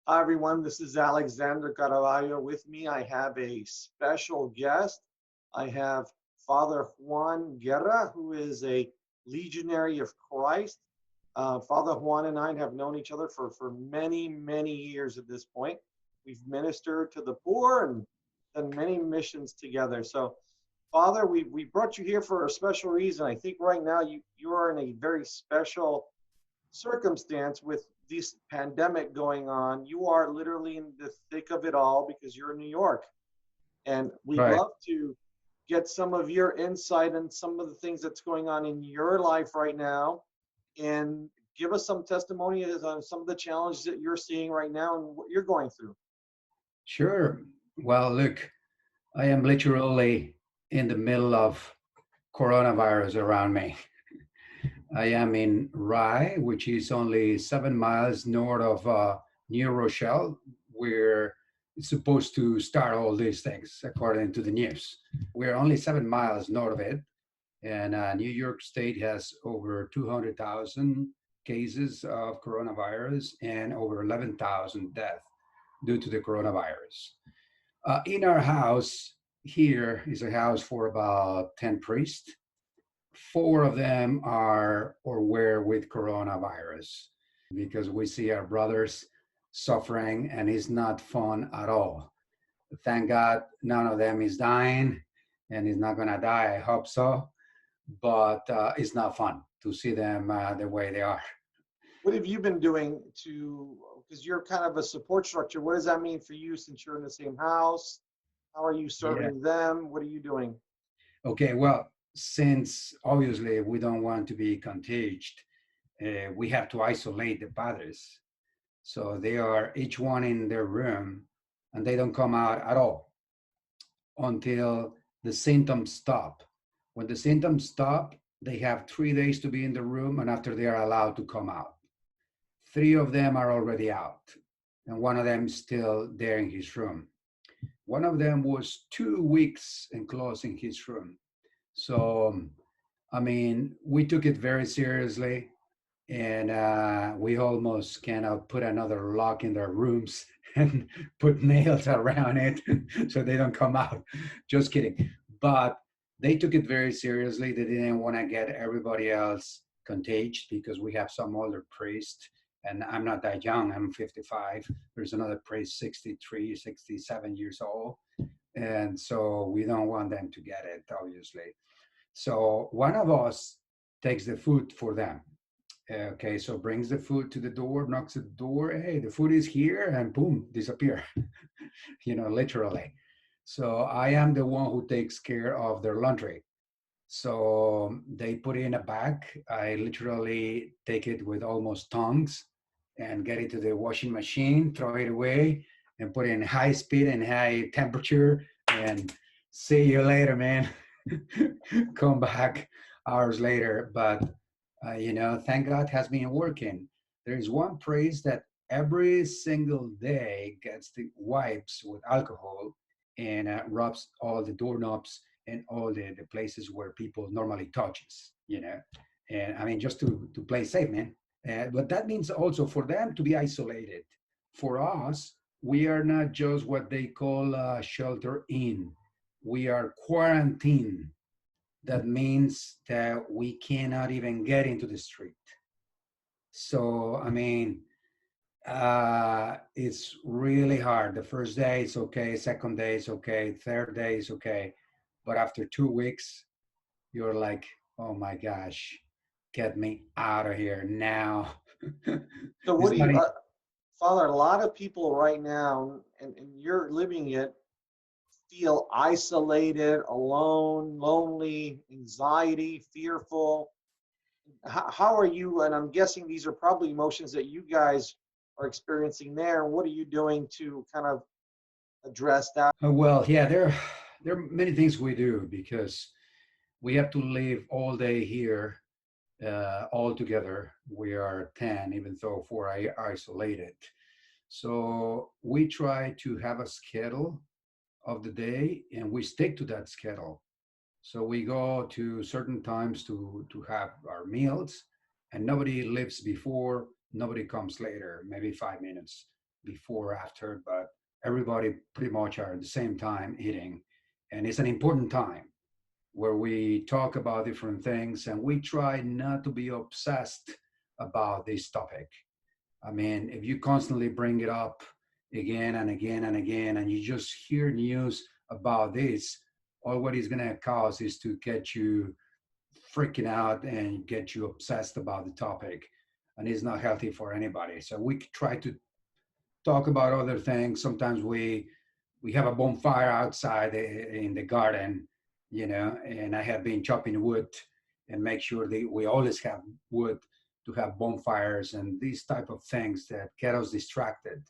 Hi, everyone. This is Alexander Caravaggio. With me, I have a special guest. I have Father Juan Guerra, who is a legionary of Christ. Father Juan and I have known each other for many, many years at this point. We've ministered to the poor and done many missions together. So, Father, we brought you here for a special reason. I think right now you are in a very special circumstance with this pandemic going on. You are literally in the thick of it all because you're in New York. And we'd Right. love to get some of your insight and some of the things that's going on in your life right now and give us some testimonies on some of the challenges that you're seeing right now and what you're going through. Sure. Well, look, I am literally in the middle of coronavirus around me. I am in Rye, which is only 7 miles north of New Rochelle, where it's supposed to start all these things, according to the news. We're only 7 miles north of it, and New York State has over 200,000 cases of coronavirus and over 11,000 deaths due to the coronavirus. In our house here is a house for about 10 priests. Four of them are or were with coronavirus because we see our brothers suffering and it's not fun at all. Thank God none of them is dying and is not going to die. I hope so. But it's not fun to see them the way they are. What have you been doing to, because you're kind of a support structure, what does that mean for you since you're in the same house? How are you Yeah. serving them? What are you doing? Okay. Well, since obviously we don't want to be contagious, we have to isolate the padres. So they are each one in their room and they don't come out at all until the symptoms stop. When the symptoms stop, they have 3 days to be in the room and after they are allowed to come out. Three of them are already out and one of them is still there in his room. One of them was 2 weeks enclosed in his room. So, I mean, we took it very seriously and we almost cannot put another lock in their rooms and put nails around it so they don't come out. Just kidding. But they took it very seriously. They didn't want to get everybody else contagious because we have some older priest and I'm not that young. I'm 55. There's another priest, 63, 67 years old. And so we don't want them to get it, obviously. So one of us takes the food for them. Okay, so brings the food to the door, knocks at the door. Hey, the food is here, and boom, disappear. Literally. So I am the one who takes care of their laundry. So they put it in a bag. I literally take it with almost tongs and get it to the washing machine, throw it away, and put it in high speed and high temperature. And see you later, man. Come back hours later. But thank God has been working. There is one priest that every single day gets the wipes with alcohol and rubs all the doorknobs and all the places where people normally touches. And I mean, just to play safe, man. But that means also for them to be isolated. For us, we are not just what they call shelter in. We are quarantined. That means that we cannot even get into the street. So, I mean, it's really hard. The first day is okay, second day is okay, third day is okay. But after 2 weeks, you're like, oh my gosh, get me out of here now. So what It's do not you, easy. Father, a lot of people right now, and you're living it, feel isolated, alone, lonely, anxiety, fearful. How are you? And I'm guessing these are probably emotions that you guys are experiencing there. What are you doing to kind of address that? Well, yeah, there are many things we do because we have to live all day here all together. We are 10, even though four are isolated. So we try to have a schedule of the day and we stick to that schedule. So we go to certain times to have our meals and nobody lives before, nobody comes later, maybe 5 minutes. before, after, but everybody pretty much are at the same time eating. And it's an important time where we talk about different things and we try not to be obsessed about this topic. I mean, if you constantly bring it up again and again and again, and you just hear news about this, all what it's going to cause is to get you freaking out and get you obsessed about the topic. And it's not healthy for anybody. So we try to talk about other things. Sometimes we have a bonfire outside in the garden, you know, and I have been chopping wood and make sure that we always have wood to have bonfires and these type of things that get us distracted.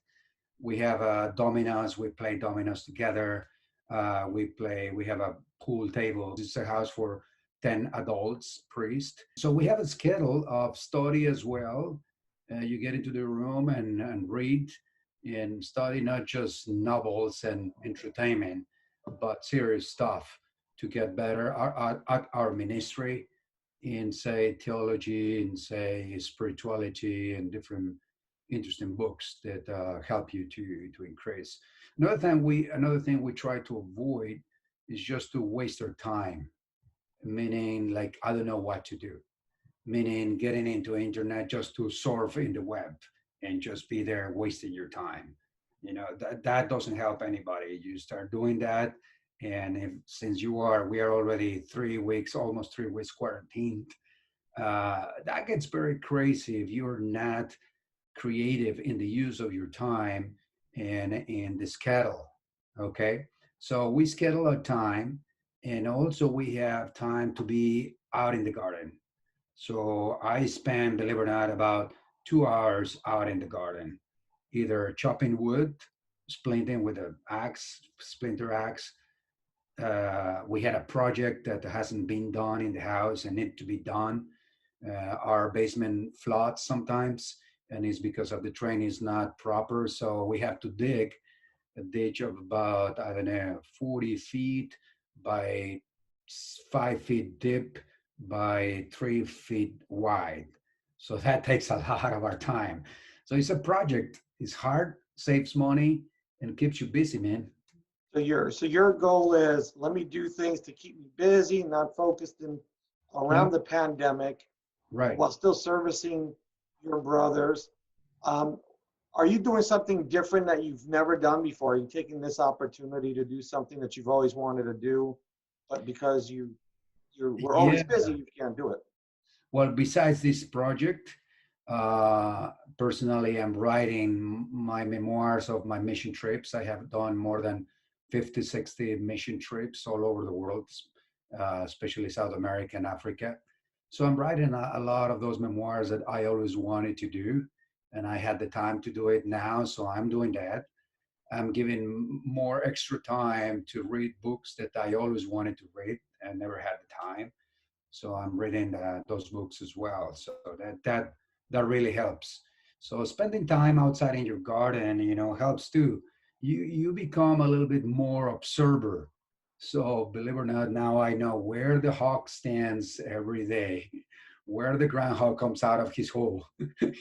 We have dominoes. We play dominoes together. We have a pool table. It's a house for 10 adults, priest. So we have a schedule of study as well. You get into the room and read and study not just novels and entertainment, but serious stuff to get better at our ministry in, say, theology, and say, spirituality, and different interesting books that help you to increase. Another thing we try to avoid is just to waste our time, meaning like I don't know what to do, meaning getting into internet just to surf in the web and just be there wasting your time. You know, that doesn't help anybody. You start doing that, and if since we are already 3 weeks, almost 3 weeks quarantined, that gets very crazy if you're not creative in the use of your time and in the schedule. Okay. So we schedule our time, and also we have time to be out in the garden. So I spend, believe it or not, about 2 hours out in the garden, either chopping wood, splintering with an axe, splinter axe. We had a project that hasn't been done in the house and need to be done. Our basement floods sometimes, and it's because of the drain is not proper. So we have to dig a ditch of about, I don't know, 40 feet by 5 feet deep by 3 feet wide. So that takes a lot of our time. So it's a project. It's hard, saves money, and keeps you busy, man. So your goal is let me do things to keep me busy, not focused in Yeah, around the pandemic, right. while still servicing your brothers. Um, are you doing something different that you've never done before? Are you taking this opportunity to do something that you've always wanted to do, but because you were always Yeah. busy, you can't do it? Well, besides this project, personally, I'm writing my memoirs of my mission trips. I have done more than 50, 60 mission trips all over the world, especially South America and Africa. So I'm writing a lot of those memoirs that I always wanted to do, and I had the time to do it now. So I'm doing that. I'm giving more extra time to read books that I always wanted to read and never had the time. So I'm reading those books as well. So that really helps. So spending time outside in your garden, you know, helps too. You become a little bit more observer. So believe it or not, now I know where the hawk stands every day, where the groundhog comes out of his hole,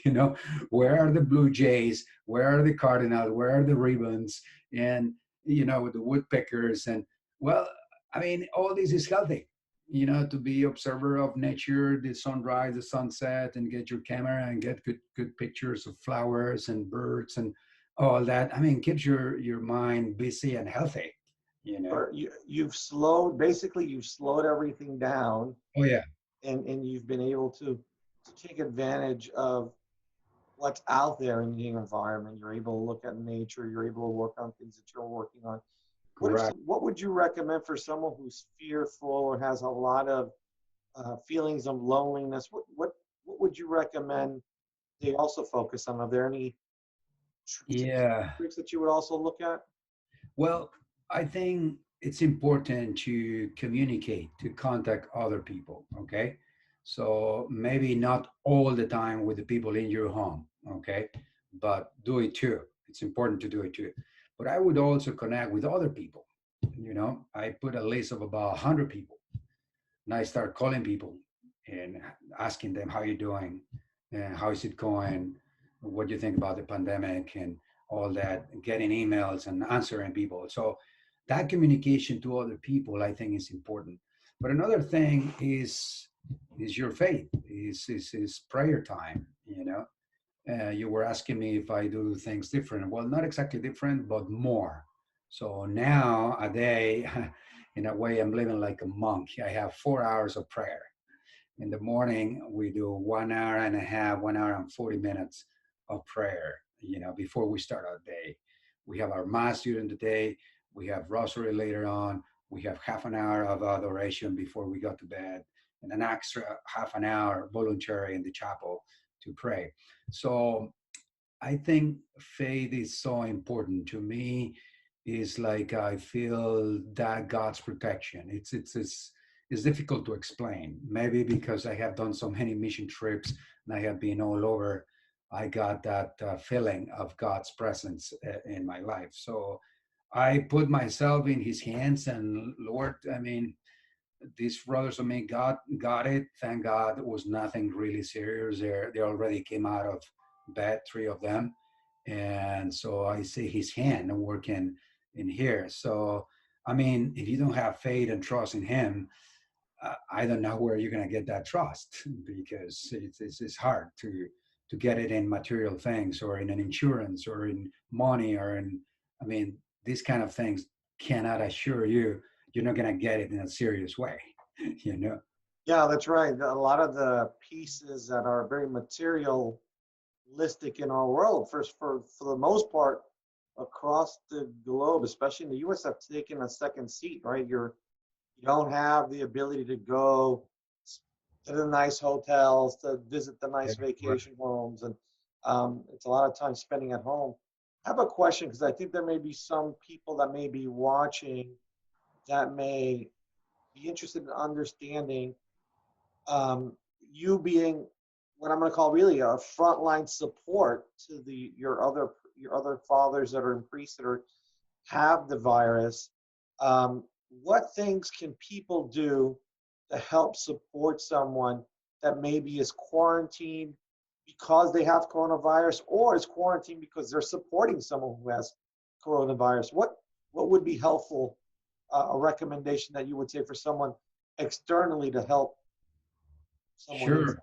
you know, where are the blue jays, where are the cardinals, where are the ribbons, and you know, the woodpeckers, and well, I mean, all this is healthy, you know, to be observer of nature, the sunrise, the sunset, and get your camera and get good pictures of flowers and birds and all that. I mean, keeps your mind busy and healthy, you know. Or you've slowed everything down, Oh yeah, and you've been able to take advantage of what's out there in the environment. You're able to look at nature. You're able to work on things that you're working on. correct. What would you recommend for someone who's fearful or has a lot of feelings of loneliness? What would you recommend they also focus on? Are there any tips and Yeah. tricks that you would also look at? Well, I think it's important to communicate, to contact other people. Okay. So maybe not all the time with the people in your home. Okay. But do it too. It's important to do it too. But I would also connect with other people. You know, I put a list of about 100 people, and I start calling people and asking them how you doing and how is it going, what do you think about the pandemic, and all that, getting emails and answering people. So that communication to other people, I think, is important. But another thing is your faith, is prayer time. You were asking me if I do things different. Well, not exactly different, but more. So now a day, in a way, I'm living like a monk. I have 4 hours of prayer. In the morning, we do 1 hour and a half, 1 hour and 40 minutes of prayer, before we start our day. We have our mass during the day. We have rosary later on. We have half an hour of adoration before we go to bed, and an extra half an hour voluntary in the chapel to pray. So I think faith is so important to me. Is like I feel that God's protection. It's difficult to explain. Maybe because I have done so many mission trips and I have been all over. I got that feeling of God's presence in my life. So I put myself in His hands, and Lord, I mean, these brothers of me got it. Thank God, it was nothing really serious. They already came out of bed, three of them, and so I see His hand working in here. So I mean, if you don't have faith and trust in Him, I don't know where you're gonna get that trust, because it's hard to get it in material things, or in an insurance, or in money, or in, I mean, these kind of things cannot assure you you're not going to get it in a serious way. you know Yeah, that's right. A lot of the pieces that are very materialistic in our world, for the most part, across the globe, especially in the U.S., have taken a second seat. Right, you don't have the ability to go to the nice hotels, to visit the Yeah, nice right. vacation homes, and it's a lot of time spending at home. I have a question, because I think there may be some people that may be watching that may be interested in understanding, um, you being what I'm going to call really a frontline support to your other fathers that are in priests that have the virus. Um, what things can people do to help support someone that maybe is quarantined because they have coronavirus, or is quarantined because they're supporting someone who has coronavirus? What would be helpful, a recommendation that you would say for someone externally to help someone inside? Sure.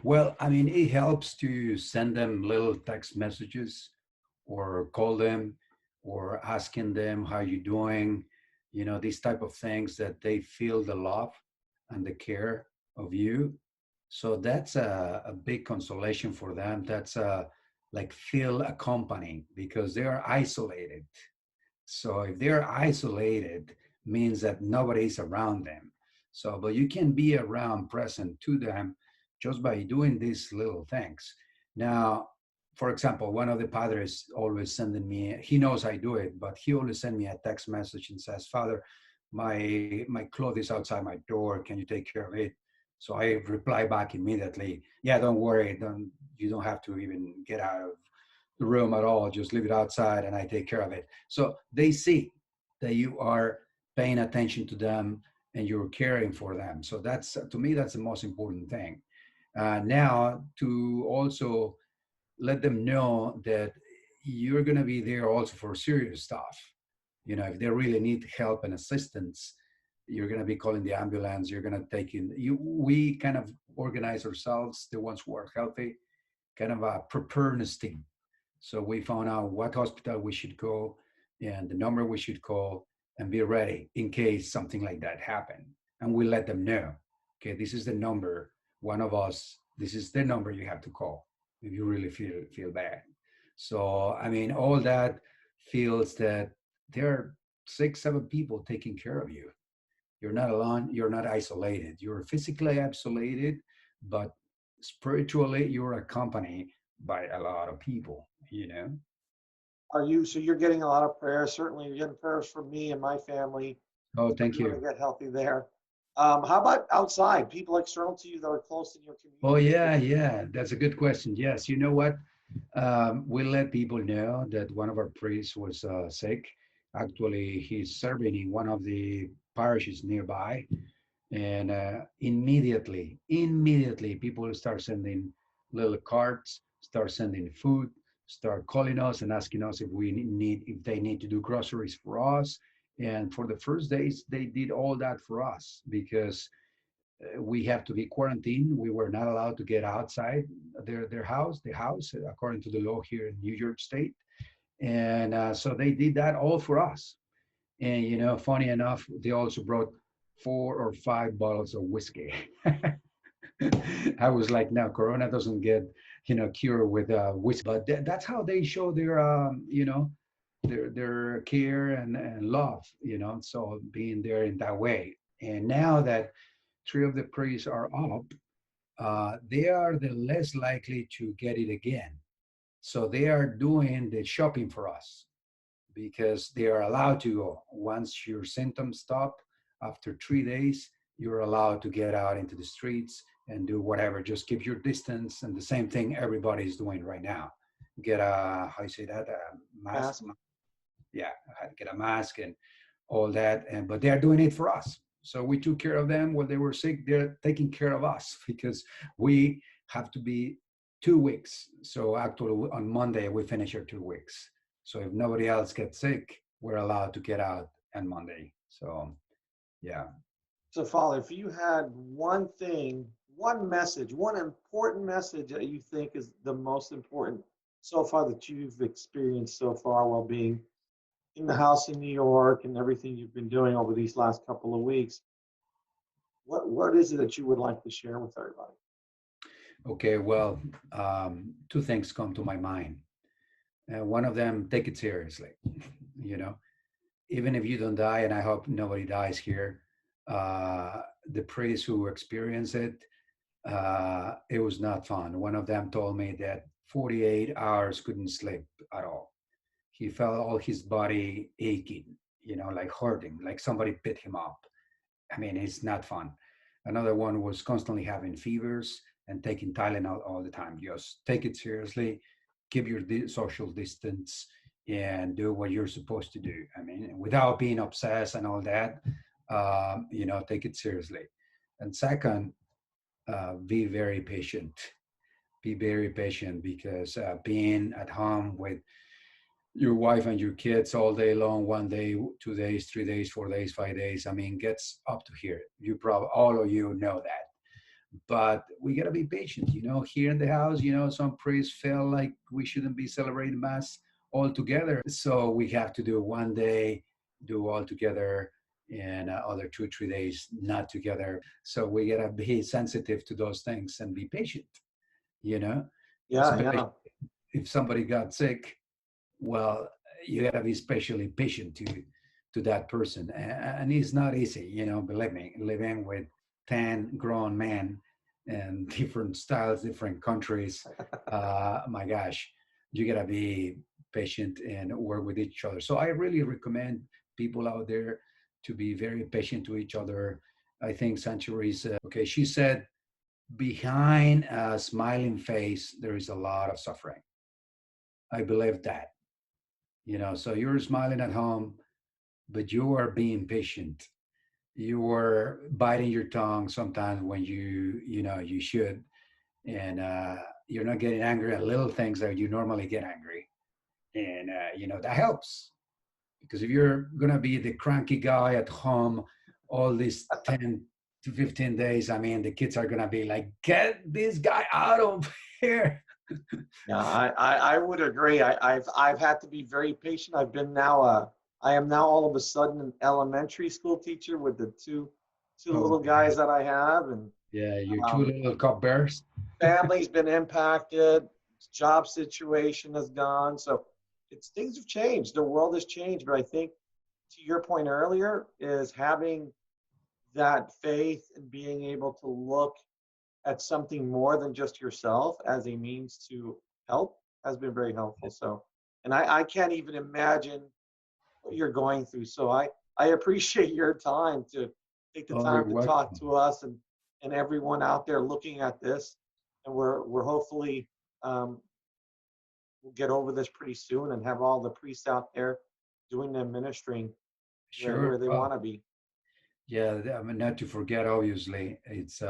Well, I mean, it helps to send them little text messages, or call them, or asking them how you doing, these type of things, that they feel the love and the care of you. So that's a big consolation for them. That's like feel accompanied, because they are isolated. So if they're isolated, means that nobody's around them. So, but you can be around, present to them, just by doing these little things. Now, for example, one of the padres always sending me, he knows I do it, but he always send me a text message and says, Father, my clothes is outside my door. Can you take care of it? So I reply back immediately, yeah, don't worry. You don't have to even get out of the room at all. Just leave it outside and I take care of it. So they see that you are paying attention to them and you're caring for them. So that's, to me, that's the most important thing. Now, to also let them know that you're going to be there also for serious stuff. If they really need help and assistance, you're going to be calling the ambulance. You're going to take in you. We kind of organize ourselves, the ones who are healthy, kind of a preparedness team. So we found out what hospital we should go and the number we should call, and be ready in case something like that happened. And we let them know, okay, this is the number. One of us, this is the number you have to call if you really feel bad. So I mean, all that feels that there are 6, 7 people taking care of you. You're not alone. You're not isolated. You're physically isolated, but spiritually, you're accompanied by a lot of people. So you're getting a lot of prayers. Certainly, you're getting prayers from me and my family. Oh, So thank you want to you. get healthy there. How about outside? People external to you that are close in your Oh, community? yeah, yeah. That's a good question. Yes. You know what? We let people know that one of our priests was sick. Actually, he's serving in one of the parishes nearby. And immediately, people start sending little cards, start sending food, start calling us and asking us if they need to do groceries for us. And for the first days, they did all that for us because we have to be quarantined. We were not allowed to get outside the house, according to the law here in New York State. And so they did that all for us. And funny enough, they also brought 4 or 5 bottles of whiskey. I was like, no, Corona doesn't get cured with whiskey. But that's how they show their their care and love. So being there in that way. And now that 3 of the priests are up, they are the less likely to get it again. So they are doing the shopping for us because they are allowed to go. Once your symptoms stop after 3 days, you're allowed to get out into the streets and do whatever. Just keep your distance. And the same thing everybody's doing right now. Get a, how you say that, a mask. Mask. Yeah, get a mask and all that. And but they're doing it for us. So we took care of them when they were sick. They're taking care of us because we have to be 2 weeks. So actually, on Monday we finish our 2 weeks. So if nobody else gets sick, we're allowed to get out on Monday. So yeah. So, Father, if you had one thing, one message, one important message that you think is the most important so far that you've experienced so far while being in the house in New York and everything you've been doing over these last couple of weeks, what is it that you would like to share with everybody? Okay. Well, 2 things come to my mind. One of them, take it seriously. you know, Even if you don't die, and I hope nobody dies here, the priests who experience it, it was not fun. One of them told me that 48 hours couldn't sleep at all. He felt all his body aching, like hurting, like somebody bit him up. I mean, it's not fun. Another one was constantly having fevers and taking Tylenol all the time. Just take it seriously, keep your social distance, and do what you're supposed to do. I mean, without being obsessed and all that, take it seriously. And second, be very patient. Be very patient because being at home with your wife and your kids all day long, 1 day, 2 days, 3 days, 4 days, 5 days. I mean, gets up to here. You probably, all of you know that. But we got to be patient. Here in the house, some priests feel like we shouldn't be celebrating Mass all together. So we have to do 1 day, do all together, and other 2, 3 days not together. So we got to be sensitive to those things and be patient, you know, Yeah, especially yeah. if somebody got sick. Well, you got to be especially patient to that person, and it's not easy, believe me, living with 10 grown men and different styles, different countries. My gosh, you got to be patient and work with each other. So I really recommend people out there to be very patient to each other. I think Sanctuary's okay, she said, behind a smiling face there is a lot of suffering. I believe that. So you're smiling at home, but you are being patient. You are biting your tongue sometimes when you should, and you're not getting angry at little things that you normally get angry, and that helps because if you're gonna be the cranky guy at home all these 10 to 15 days, I mean, the kids are gonna be like, "Get this guy out of here." Yeah, I would agree. I've had to be very patient. I am now all of a sudden an elementary school teacher with the two Oh little guys that I have, and yeah, your two um, little cupbearers. family's been impacted, job situation has gone. So it's things have changed. The world has changed. But I think to your point earlier is having that faith and being able to look at something more than just yourself as a means to help has been very helpful. So, and I can't even imagine what you're going through. So I appreciate your time to take the Oh, you're time to talk welcome. to us and everyone out there looking at this. And we're hopefully we'll get over this pretty soon and have all the priests out there doing their ministering Sure. where they Well, want to be. yeah, I mean, not to forget, obviously, it's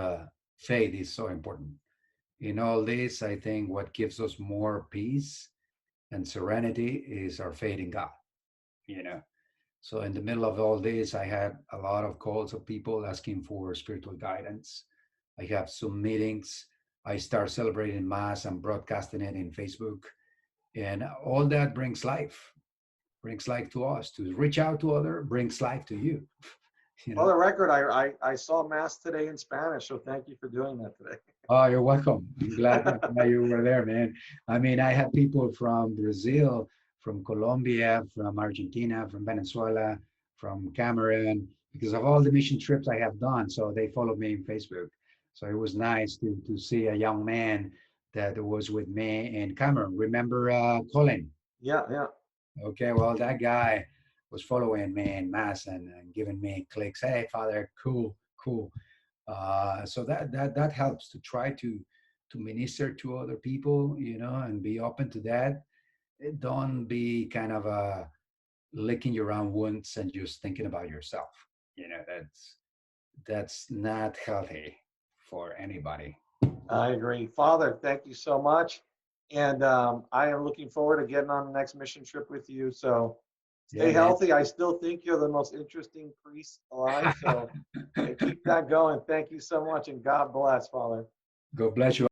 faith is so important. In all this, I think what gives us more peace and serenity is our faith in God, you know. So in the middle of all this, I had a lot of calls of people asking for spiritual guidance. I have some meetings. I start celebrating Mass and broadcasting it in Facebook. And all that brings life to us. To reach out to other brings life to you, you For know. the record, I saw Mass today in Spanish, so thank you for doing that today. Oh, you're welcome. I'm glad you were there, man. I mean, I had people from Brazil, from Colombia, from Argentina, from Venezuela, from Cameroon, because of all the mission trips I have done. So they followed me in Facebook. So it was nice to see a young man that was with me in Cameroon. Remember Colin? Yeah, yeah. Okay, well, that guy was following me in mass and giving me clicks. Hey, Father, cool, cool. So that helps to try to minister to other people, you know, and be open to that. Don't be kind of licking your own wounds and just thinking about yourself. You know, that's not healthy for anybody. I agree. Father, thank you so much. And I am looking forward to getting on the next mission trip with you. So Yeah, stay man. healthy. I still think you're the most interesting priest alive. So keep that going. Thank you so much. And God bless, Father. God bless you.